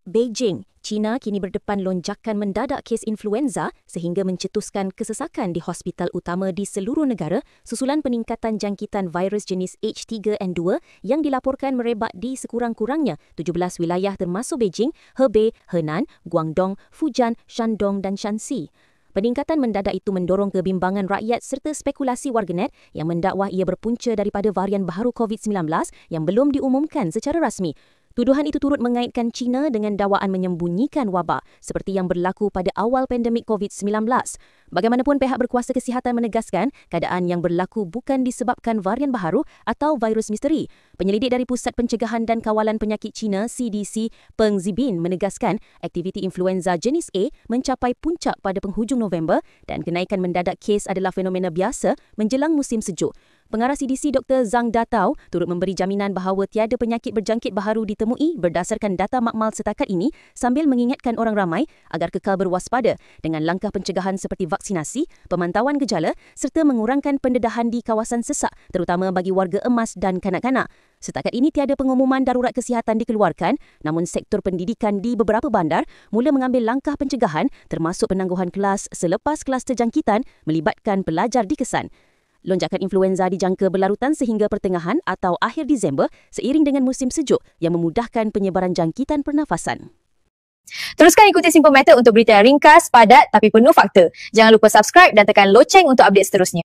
Beijing, China kini berdepan lonjakan mendadak kes influenza sehingga mencetuskan kesesakan di hospital utama di seluruh negara susulan peningkatan jangkitan virus jenis H3N2 yang dilaporkan merebak di sekurang-kurangnya 17 wilayah termasuk Beijing, Hebei, Henan, Guangdong, Fujian, Shandong dan Shanxi. Peningkatan mendadak itu mendorong kebimbangan rakyat serta spekulasi warganet yang mendakwa ia berpunca daripada varian baharu COVID-19 yang belum diumumkan secara rasmi. Tuduhan itu turut mengaitkan China dengan dakwaan menyembunyikan wabak seperti yang berlaku pada awal pandemik COVID-19. Bagaimanapun pihak berkuasa kesihatan menegaskan keadaan yang berlaku bukan disebabkan varian baharu atau virus misteri. Penyelidik dari Pusat Pencegahan dan Kawalan Penyakit China CDC Peng Zibin menegaskan aktiviti influenza jenis A mencapai puncak pada penghujung November dan kenaikan mendadak kes adalah fenomena biasa menjelang musim sejuk. Pengarah CDC Dr. Zhang Datao turut memberi jaminan bahawa tiada penyakit berjangkit baharu ditemui berdasarkan data makmal setakat ini sambil mengingatkan orang ramai agar kekal berwaspada dengan langkah pencegahan seperti vaksinasi, pemantauan gejala serta mengurangkan pendedahan di kawasan sesak terutama bagi warga emas dan kanak-kanak. Setakat ini tiada pengumuman darurat kesihatan dikeluarkan namun sektor pendidikan di beberapa bandar mula mengambil langkah pencegahan termasuk penangguhan kelas selepas kluster jangkitan melibatkan pelajar dikesan. Lonjakan influenza dijangka berlarutan sehingga pertengahan atau akhir Disember seiring dengan musim sejuk yang memudahkan penyebaran jangkitan pernafasan. Teruskan ikuti Simple Matter untuk berita yang ringkas, padat tapi penuh fakta. Jangan lupa subscribe dan tekan loceng untuk update seterusnya.